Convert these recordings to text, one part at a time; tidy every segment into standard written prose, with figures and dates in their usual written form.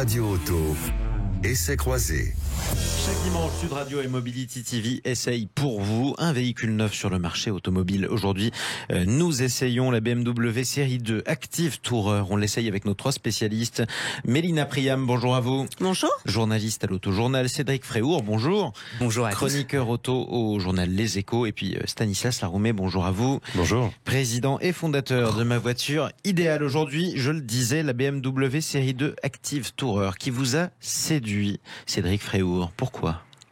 Radio Auto, essai croisé. Chaque dimanche, Sud Radio et Mobility TV essayent pour vous un véhicule neuf sur le marché automobile. Aujourd'hui, nous essayons la BMW série 2 Active Tourer. On l'essaye avec nos trois spécialistes. Mélina Priam, bonjour à vous. Bonjour. Journaliste à l'Autojournal. Cédric Fréhour, bonjour. Bonjour à tous. Chroniqueur auto au journal Les Échos. Et puis Stanislas Laroumet, bonjour à vous. Bonjour. Président et fondateur de ma voiture idéale. Aujourd'hui, je le disais, la BMW série 2 Active Tourer qui vous a séduit. Cédric Fréhour, pourquoi ?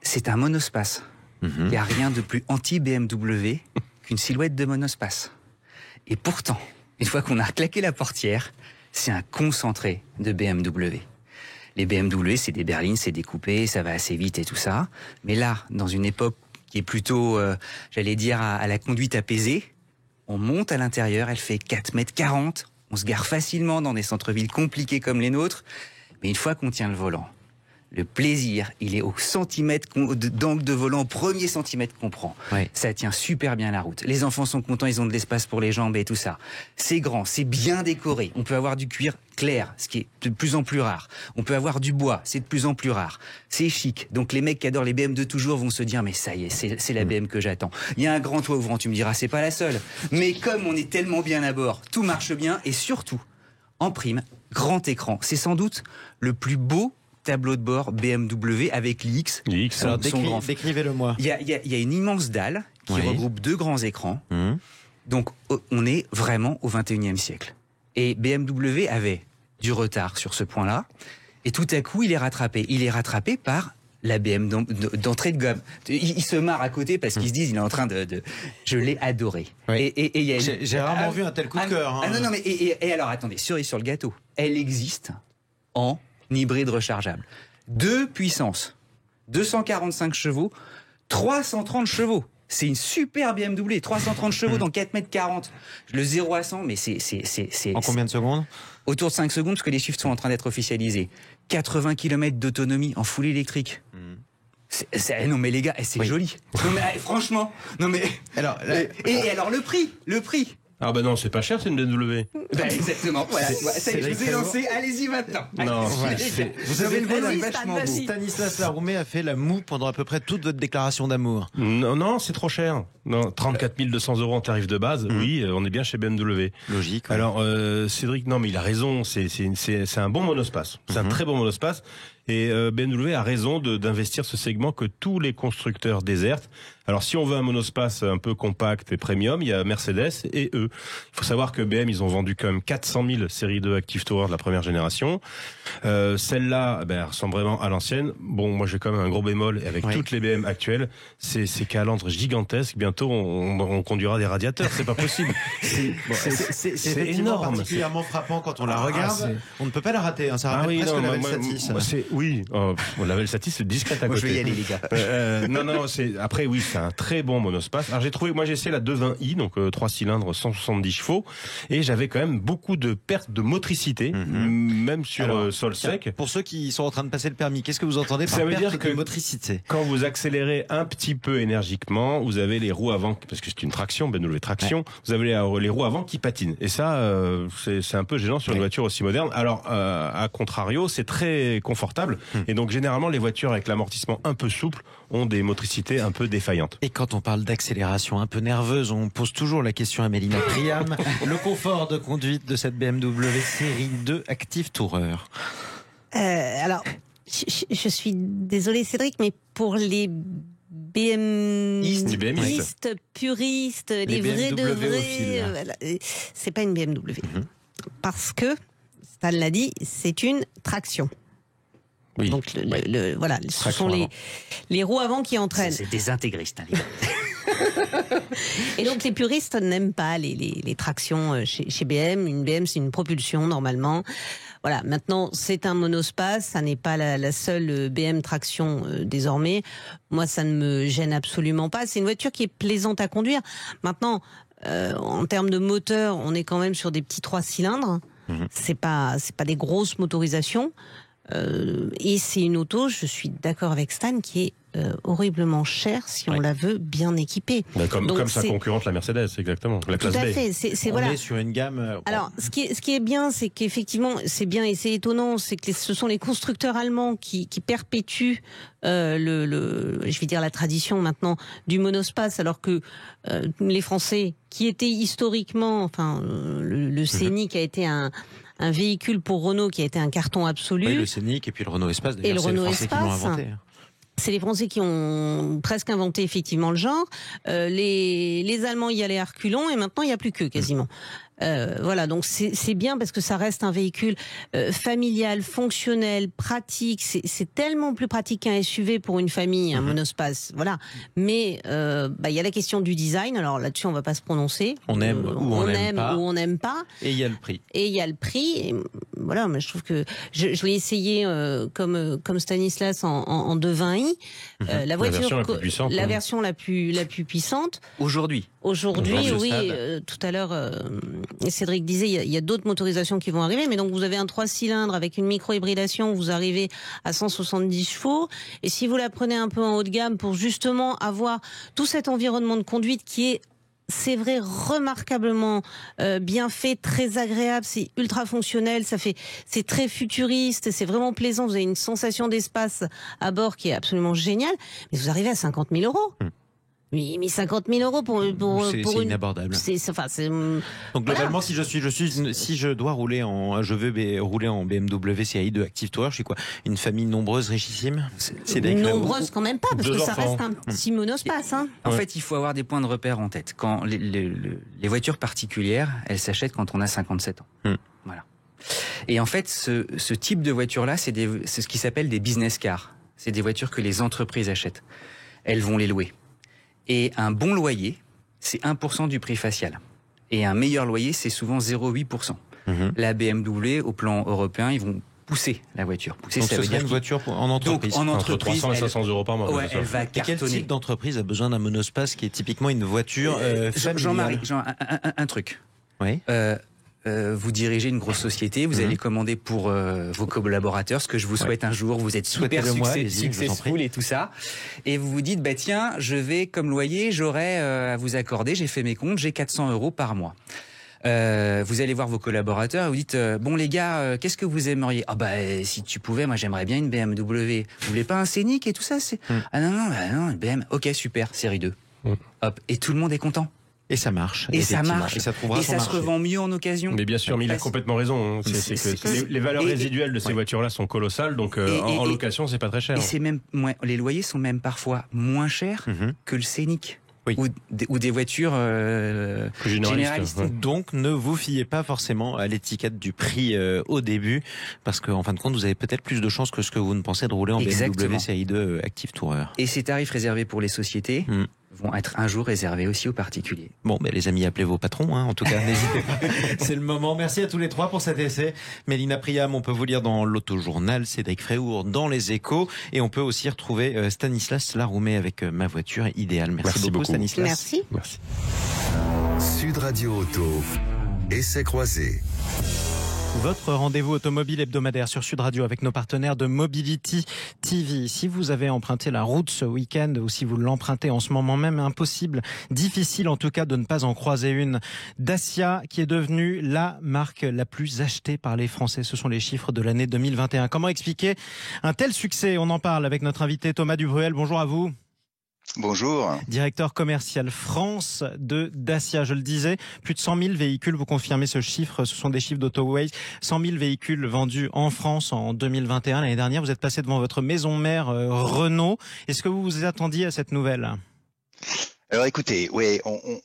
C'est un monospace. Il n'y a rien de plus anti-BMW qu'une silhouette de monospace. Et pourtant, une fois qu'on a claqué la portière, c'est un concentré de BMW. Les BMW, c'est des berlines, c'est des coupés, ça va assez vite et tout ça. Mais là, dans une époque qui est plutôt, j'allais dire, à la conduite apaisée, on monte à l'intérieur, elle fait 4,40 m, on se gare facilement dans des centres-villes compliqués comme les nôtres. Mais une fois qu'on tient le volant, le plaisir, il est au centimètre d'angle de volant, premier centimètre qu'on prend. Ouais. Ça tient super bien la route. Les enfants sont contents, ils ont de l'espace pour les jambes et tout ça. C'est grand, c'est bien décoré. On peut avoir du cuir clair, ce qui est de plus en plus rare. On peut avoir du bois, c'est de plus en plus rare. C'est chic. Donc les mecs qui adorent les BM de toujours vont se dire, mais ça y est, c'est la BM que j'attends. Il y a un grand toit ouvrant, tu me diras, c'est pas la seule. Mais comme on est tellement bien à bord, tout marche bien et surtout, en prime, grand écran. C'est sans doute le plus beau tableau de bord BMW avec l'X. Alors décrivez-le-moi. Il y a une immense dalle qui regroupe deux grands écrans. Donc on est vraiment au 21e siècle. Et BMW avait du retard sur ce point-là. Et tout à coup, il est rattrapé. Il est rattrapé par la BM d'entrée de gamme. Il se marre à côté parce qu'ils se disent il est en train de... Je l'ai adoré. Oui. Et J'ai rarement vu un tel coup de cœur. Non, mais et alors attendez, cerise sur le gâteau. Elle existe en hybride rechargeable. 2 puissances, 245 chevaux, 330 chevaux. C'est une super BMW, 330 chevaux dans 4,40 m. Le 0 à 100, mais c'est... En combien de secondes ? Autour de 5 secondes, parce que les chiffres sont en train d'être officialisés. 80 km d'autonomie en full électrique. Non mais les gars, c'est joli. Non mais franchement, non mais... Alors, et alors le prix Ah bah non, c'est pas cher, c'est une BMW. Ben exactement, voilà. Ça y est, je vous ai lancé, allez-y maintenant. Non, vous avez le vachement beau. Stanislas Laroumet a fait la moue pendant à peu près toute votre déclaration d'amour. Non, c'est trop cher. Non, 34 200 € en tarif de base, oui, on est bien chez BMW. Logique. Ouais. Alors, Cédric, non mais il a raison, c'est un bon monospace. C'est un très bon monospace. Et BMW a raison d'investir ce segment que tous les constructeurs désertent. Alors si on veut un monospace un peu compact et premium, il y a Mercedes et eux. Il faut savoir que BM, ils ont vendu quand même 400 000 série 2 Active Tourer de la première génération. Celle-là, elle ressemble vraiment à l'ancienne. Bon, moi j'ai quand même un gros bémol. Et avec toutes les BM actuelles, c'est calandre gigantesque. Bientôt, on conduira des radiateurs. C'est pas possible. C'est énorme. Particulièrement frappant quand on la regarde. On ne peut pas la rater. Hein. Ça rappelle presque la Velsatis. Oui, la Velsatis, c'est discrète à côté. Moi, je vais y aller, les gars. Non, après, oui, c'est un très bon monospace. Alors, j'ai essayé la 220i, donc 3 cylindres, 170 chevaux, et j'avais quand même beaucoup de pertes de motricité, même sur sol sec. Pour ceux qui sont en train de passer le permis, qu'est-ce que vous entendez par perte de motricité ? Quand vous accélérez un petit peu énergiquement, vous avez les roues avant, parce que c'est une traction, BMW traction, vous avez les roues avant qui patinent. Et ça, c'est un peu gênant sur une voiture aussi moderne. Alors, à contrario, c'est très confortable. Et donc généralement les voitures avec l'amortissement un peu souple ont des motricités un peu défaillantes. Et quand on parle d'accélération un peu nerveuse, on pose toujours la question à Mélina Priam. Le confort de conduite de cette BMW série 2 Active Tourer. Alors, je suis désolée Cédric, mais pour les BMistes, puristes, les vrais de vrais, c'est pas une BMW. Parce que, Stan l'a dit, c'est une traction. Oui. Donc voilà, ce sont les roues avant qui entraînent. C'est des intégristes, hein, les gars. Et donc les puristes n'aiment pas les tractions chez BM. Une BM, c'est une propulsion normalement. Voilà, maintenant c'est un monospace, ça n'est pas la seule BM traction désormais. Moi, ça ne me gêne absolument pas. C'est une voiture qui est plaisante à conduire. Maintenant, en termes de moteur, on est quand même sur des petits 3 cylindres. C'est pas des grosses motorisations. Et c'est une auto, je suis d'accord avec Stan, qui est horriblement chère si on la veut bien équipée. Comme sa concurrente, la Mercedes, exactement. La classe B. Tout à fait. On est sur une gamme. Alors, ce qui est bien, c'est qu'effectivement, c'est bien et c'est étonnant, c'est que ce sont les constructeurs allemands qui perpétuent je vais dire la tradition maintenant du monospace, alors que les Français, qui étaient historiquement, le Scénic a été un véhicule pour Renault qui a été un carton absolu. Oui, le Scénic et puis le Renault Espace. Et le Renault Français qui l'ont inventé. C'est les Français qui ont presque inventé effectivement le genre. Les Allemands y allaient à reculons et maintenant il n'y a plus qu'eux quasiment. Voilà, donc c'est bien parce que ça reste un véhicule familial, fonctionnel, pratique. C'est tellement plus pratique qu'un SUV pour une famille, un monospace. Voilà. Mais il y a la question du design. Alors là-dessus, on va pas se prononcer. On aime ou on n'aime pas. Et il y a le prix. Et voilà, mais je trouve que je l'ai essayé comme Stanislas en 220i. La voiture, version la plus puissante, la version la plus puissante. Aujourd'hui, oui. Tout à l'heure, Cédric disait, il y a d'autres motorisations qui vont arriver, mais donc vous avez un 3 cylindres avec une micro-hybridation, vous arrivez à 170 chevaux, et si vous la prenez un peu en haut de gamme pour justement avoir tout cet environnement de conduite qui est, c'est vrai, remarquablement bien fait, très agréable, c'est ultra fonctionnel, c'est très futuriste, c'est vraiment plaisant, vous avez une sensation d'espace à bord qui est absolument géniale, mais vous arrivez à 50 000 euros. Oui, mais 50 000 euros pour c'est inabordable. Donc globalement, si je dois rouler rouler en BMW série 2 Active Tourer, je suis quoi? Une famille nombreuse, richissime? Nombreuse quand même pas, parce que ça reste un petit monospace. En fait, il faut avoir des points de repère en tête. Quand les voitures particulières, elles s'achètent quand on a 57 ans. Voilà. Et en fait, ce type de voiture-là, c'est ce qui s'appelle des business cars. C'est des voitures que les entreprises achètent. Elles vont les louer. Et un bon loyer, c'est 1% du prix facial. Et un meilleur loyer, c'est souvent 0,8%. La BMW, au plan européen, ils vont pousser la voiture. Donc ça veut dire une voiture en entreprise. Donc, en entre entreprise, 300 et 500 euros par mois. Ouais, elle va cartonner. Et quel type d'entreprise a besoin d'un monospace qui est typiquement une voiture familiale? Jean-Marie, un truc. Oui. Vous dirigez une grosse société, vous allez commander pour vos collaborateurs, ce que je vous souhaite un jour, vous êtes super successful et tout ça, et vous vous dites, tiens, je vais comme loyer, j'aurai à vous accorder, j'ai fait mes comptes, j'ai 400 euros par mois. Vous allez voir vos collaborateurs et vous dites, bon les gars, qu'est-ce que vous aimeriez? Si tu pouvais, moi j'aimerais bien une BMW. Vous voulez pas un Scénic et tout ça? Ah non, une BMW. Ok, super, série 2. Hop, et tout le monde est content. Et ça marche. Et ça marche. Et ça trouvera et ça se revend mieux en occasion. Mais bien sûr, mais il a complètement raison. Les valeurs résiduelles de ces voitures-là sont colossales, donc en location, c'est pas très cher. Et c'est même les loyers sont même parfois moins chers que le Scénic. Oui. Ou des voitures généralistes. Donc ne vous fiez pas forcément à l'étiquette du prix au début, parce qu'en fin de compte, vous avez peut-être plus de chances que ce que vous ne pensez de rouler en BMW série 2 Active Tourer. Et ces tarifs réservés pour les sociétés vont être un jour réservés aussi aux particuliers. Bon, les amis, appelez vos patrons, en tout cas, n'hésitez pas. C'est le moment. Merci à tous les trois pour cet essai. Mélina Priam, on peut vous lire dans l'Autojournal, Cédric Fréhour dans Les Échos, et on peut aussi retrouver Stanislas Laroumé avec Ma voiture idéale. Merci beaucoup, Stanislas. Merci. Sud Radio Auto, essai croisé. Votre rendez-vous automobile hebdomadaire sur Sud Radio avec nos partenaires de Mobility TV. Si vous avez emprunté la route ce week-end ou si vous l'empruntez en ce moment même, difficile en tout cas de ne pas en croiser une. Dacia qui est devenue la marque la plus achetée par les Français. Ce sont les chiffres de l'année 2021. Comment expliquer un tel succès? On en parle avec notre invité Thomas Dubruel. Bonjour à vous. Bonjour. Directeur commercial France de Dacia, je le disais, plus de 100 000 véhicules, vous confirmez ce chiffre, ce sont des chiffres d'AutoWays, 100 000 véhicules vendus en France en 2021. L'année dernière, vous êtes passé devant votre maison mère Renault. Est-ce que vous vous attendiez à cette nouvelle ? Alors écoutez,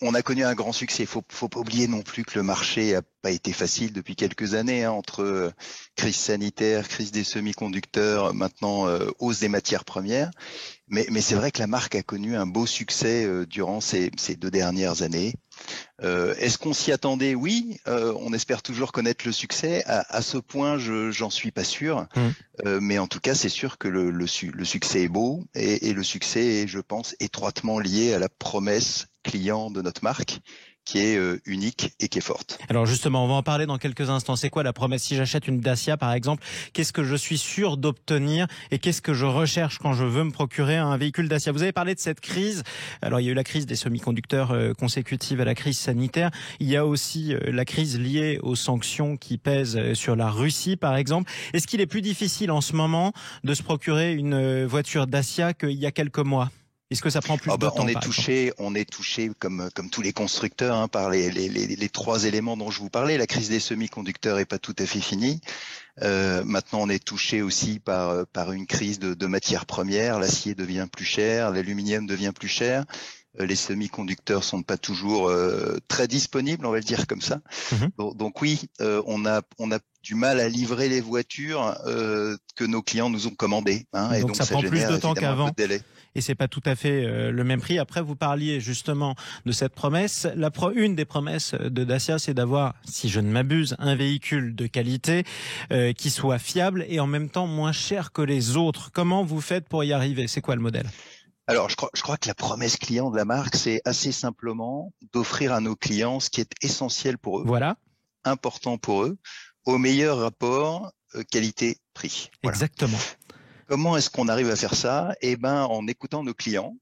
on a connu un grand succès. Faut pas oublier non plus que le marché a pas été facile depuis quelques années, entre crise sanitaire, crise des semi-conducteurs, maintenant hausse des matières premières. Mais c'est vrai que la marque a connu un beau succès durant ces 2 dernières années. Est-ce qu'on s'y attendait? Oui, on espère toujours connaître le succès. À ce point, j'en suis pas sûr. Mais en tout cas, c'est sûr que le succès est beau et le succès est, je pense, étroitement lié à la promesse client de notre marque, qui est unique et qui est forte. Alors justement, on va en parler dans quelques instants. C'est quoi la promesse? Si j'achète une Dacia par exemple, qu'est-ce que je suis sûr d'obtenir et qu'est-ce que je recherche quand je veux me procurer un véhicule Dacia? Vous avez parlé de cette crise. Alors il y a eu la crise des semi-conducteurs consécutive à la crise sanitaire. Il y a aussi la crise liée aux sanctions qui pèsent sur la Russie par exemple. Est-ce qu'il est plus difficile en ce moment de se procurer une voiture Dacia qu'il y a quelques mois? Est-ce que ça prend plus de temps? On est touché comme tous les constructeurs hein, par les trois éléments dont je vous parlais. La crise des semi-conducteurs est pas tout à fait finie. Maintenant, on est touché aussi par une crise de matières premières. L'acier devient plus cher, l'aluminium devient plus cher. Les semi-conducteurs sont pas toujours très disponibles, on va le dire comme ça. Donc oui, on a du mal à livrer les voitures que nos clients nous ont commandées. Hein, et donc ça prend plus de temps qu'avant. Et c'est pas tout à fait le même prix. Après, vous parliez justement de cette promesse. Une des promesses de Dacia, c'est d'avoir, si je ne m'abuse, un véhicule de qualité qui soit fiable et en même temps moins cher que les autres. Comment vous faites pour y arriver? C'est quoi le modèle? Alors, je crois que la promesse client de la marque, c'est assez simplement d'offrir à nos clients ce qui est essentiel pour eux, voilà, important pour eux, au meilleur rapport qualité-prix. Voilà. Exactement. Comment est-ce qu'on arrive à faire ça? Eh ben, en écoutant nos clients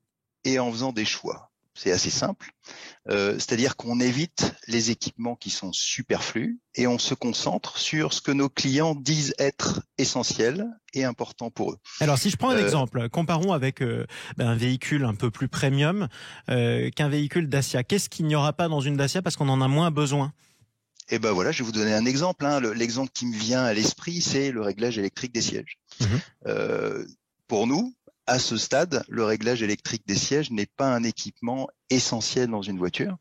et en faisant des choix. C'est assez simple. C'est-à-dire qu'on évite les équipements qui sont superflus et on se concentre sur ce que nos clients disent être essentiel et important pour eux. Alors, si je prends un exemple, comparons avec un véhicule un peu plus premium qu'un véhicule Dacia. Qu'est-ce qu'il n'y aura pas dans une Dacia parce qu'on en a moins besoin? Eh ben voilà, je vais vous donner un exemple. Hein. L'exemple qui me vient à l'esprit, c'est le réglage électrique des sièges. Pour nous, à ce stade, le réglage électrique des sièges n'est pas un équipement essentiel dans une voiture.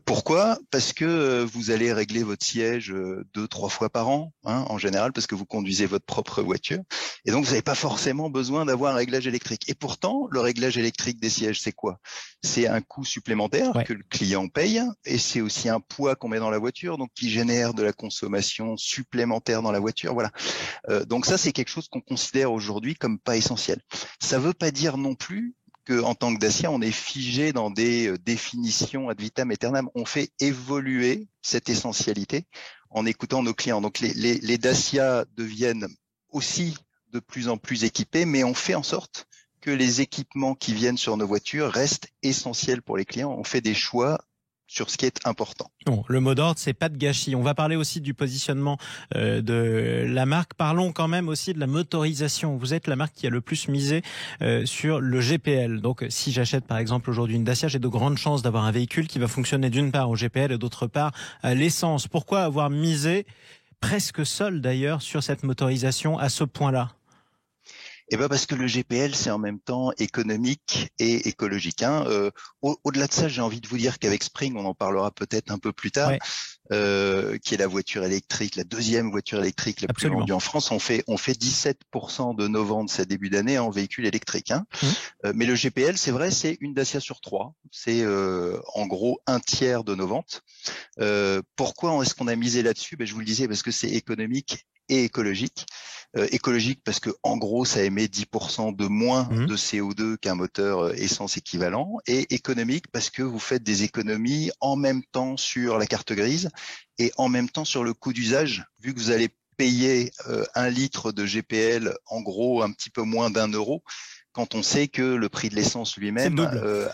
Pourquoi? Parce que vous allez régler votre siège 2-3 fois par an, hein, en général, parce que vous conduisez votre propre voiture. Et donc, vous n'avez pas forcément besoin d'avoir un réglage électrique. Et pourtant, le réglage électrique des sièges, c'est quoi? C'est un coût supplémentaire que le client paye, et c'est aussi un poids qu'on met dans la voiture, donc qui génère de la consommation supplémentaire dans la voiture. Voilà. Donc ça, c'est quelque chose qu'on considère aujourd'hui comme pas essentiel. Ça veut pas dire non plus en tant que Dacia, on est figé dans des définitions ad vitam aeternam. On fait évoluer cette essentialité en écoutant nos clients. Donc les Dacia deviennent aussi de plus en plus équipés, mais on fait en sorte que les équipements qui viennent sur nos voitures restent essentiels pour les clients. On fait des choix sur ce qui est important. Bon, le mot d'ordre, c'est pas de gâchis. On va parler aussi du positionnement de la marque. Parlons quand même aussi de la motorisation. Vous êtes la marque qui a le plus misé sur le GPL. Donc, si j'achète par exemple aujourd'hui une Dacia, j'ai de grandes chances d'avoir un véhicule qui va fonctionner d'une part au GPL et d'autre part à l'essence. Pourquoi avoir misé presque seul d'ailleurs sur cette motorisation à ce point-là? Eh ben parce que le GPL, c'est en même temps économique et écologique. Hein. Au-delà de ça, j'ai envie de vous dire qu'avec Spring, on en parlera peut-être un peu plus tard, qui est la voiture électrique, la deuxième voiture électrique la plus vendue en France. On fait 17% de nos ventes ce début d'année en véhicules électriques. Hein. Mais le GPL, c'est vrai, c'est une Dacia sur 3. C'est en gros un tiers de nos ventes. Pourquoi est-ce qu'on a misé là-dessus? Je vous le disais, parce que c'est économique et écologique. Écologique parce que en gros ça émet 10% de moins de CO2 qu'un moteur essence équivalent, et économique parce que vous faites des économies en même temps sur la carte grise et en même temps sur le coût d'usage, vu que vous allez payer 1 litre de GPL en gros un petit peu moins d'€1 quand on sait que le prix de l'essence lui-même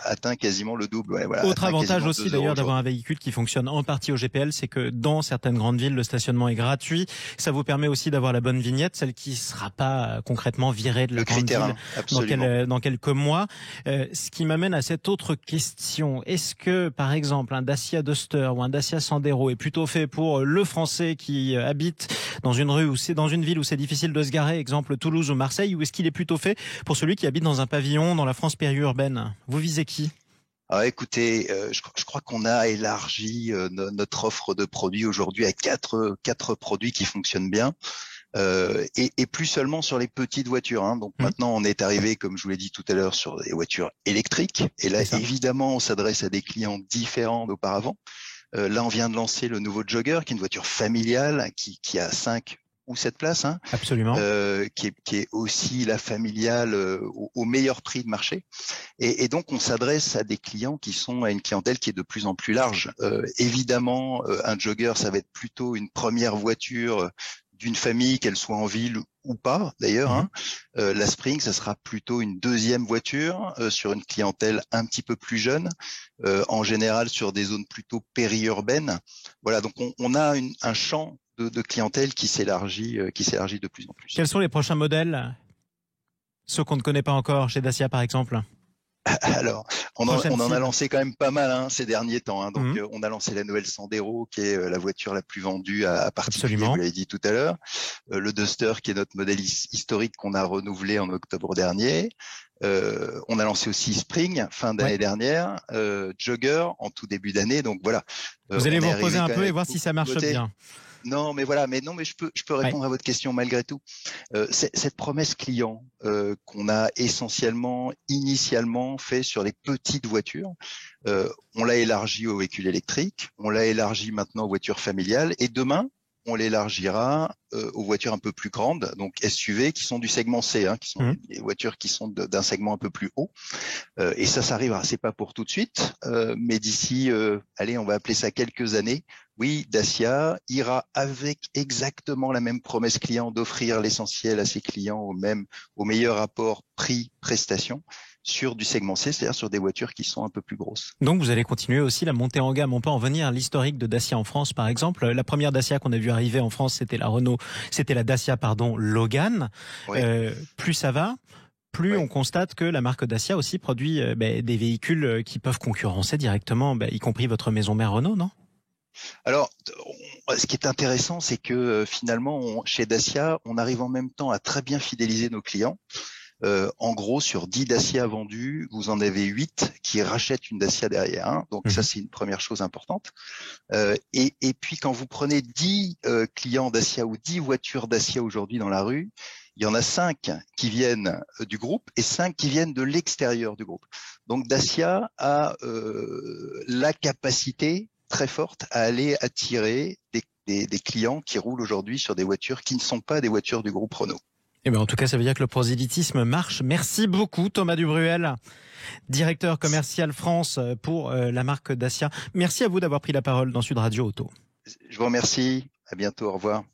atteint quasiment le double. Ouais, voilà, autre avantage aussi d'ailleurs d'avoir un véhicule qui fonctionne en partie au GPL, c'est que dans certaines grandes villes, le stationnement est gratuit. Ça vous permet aussi d'avoir la bonne vignette, celle qui ne sera pas concrètement virée de la grande ville dans quelques mois. Ce qui m'amène à cette autre question. Est-ce que, par exemple, un Dacia Duster ou un Dacia Sandero est plutôt fait pour le Français qui habite dans une rue ou c'est dans une ville où c'est difficile de se garer, exemple Toulouse ou Marseille, ou est-ce qu'il est plutôt fait pour celui qui habite dans un pavillon dans la France périurbaine? Vous visez qui? Écoutez, je crois qu'on a élargi notre offre de produits aujourd'hui à quatre produits qui fonctionnent bien. Et plus seulement sur les petites voitures. Hein. Donc maintenant, on est arrivé, comme je vous l'ai dit tout à l'heure, sur des voitures électriques. Et là, évidemment, on s'adresse à des clients différents d'auparavant. Là, on vient de lancer le nouveau Jogger, qui est une voiture familiale, qui a 5 ou 7 places, hein, Absolument. qui est aussi la familiale au meilleur prix de marché. Et donc, on s'adresse à des clients qui sont à une clientèle qui est de plus en plus large. Évidemment, un jogger, ça va être plutôt une première voiture d'une famille, qu'elle soit en ville ou pas d'ailleurs. Hein. La Spring, ça sera plutôt une deuxième voiture sur une clientèle un petit peu plus jeune, en général sur des zones plutôt périurbaines. Voilà, donc on a un champ de clientèle qui s'élargit de plus en plus. Quels sont les prochains modèles? Ceux qu'on ne connaît pas encore chez Dacia, par exemple? Alors, on en a lancé quand même pas mal ces derniers temps. Hein. Donc, on a lancé la nouvelle Sandero, qui est la voiture la plus vendue à particulier, vous l'avez dit tout à l'heure. Le Duster, qui est notre modèle historique qu'on a renouvelé en octobre dernier. On a lancé aussi Spring fin d'année dernière, Jogger en tout début d'année. Donc voilà. Vous allez vous reposer un peu et voir si ça marche bien. Non, mais voilà, mais je peux répondre à votre question malgré tout. Cette promesse client qu'on a initialement fait sur les petites voitures, on l'a élargi aux véhicules électriques, on l'a élargi maintenant aux voitures familiales, et demain on l'élargira aux voitures un peu plus grandes, donc SUV, qui sont du segment C, qui sont des voitures qui sont d'un segment un peu plus haut. Et ça arrivera, c'est pas pour tout de suite, mais d'ici, on va appeler ça quelques années. Oui, Dacia ira avec exactement la même promesse client d'offrir l'essentiel à ses clients au meilleur rapport prix-prestation sur du segment C, c'est-à-dire sur des voitures qui sont un peu plus grosses. Donc vous allez continuer aussi la montée en gamme. On peut en venir à l'historique de Dacia en France, par exemple. La première Dacia qu'on a vu arriver en France, c'était la Dacia Logan. Oui. Plus ça va, plus on constate que la marque Dacia aussi produit des véhicules qui peuvent concurrencer directement, y compris votre maison mère Renault, non ? Alors, ce qui est intéressant, c'est que finalement, chez Dacia, on arrive en même temps à très bien fidéliser nos clients. En gros, sur 10 Dacia vendus, vous en avez 8 qui rachètent une Dacia derrière. Hein. Donc ça, c'est une première chose importante. Et puis, quand vous prenez 10 clients Dacia ou 10 voitures Dacia aujourd'hui dans la rue, il y en a 5 qui viennent du groupe et 5 qui viennent de l'extérieur du groupe. Donc Dacia a la capacité très forte à aller attirer des clients qui roulent aujourd'hui sur des voitures qui ne sont pas des voitures du groupe Renault. Eh bien, en tout cas, ça veut dire que le prosélytisme marche. Merci beaucoup, Thomas Dubruel, directeur commercial France pour la marque Dacia. Merci à vous d'avoir pris la parole dans Sud Radio Auto. Je vous remercie. À bientôt. Au revoir.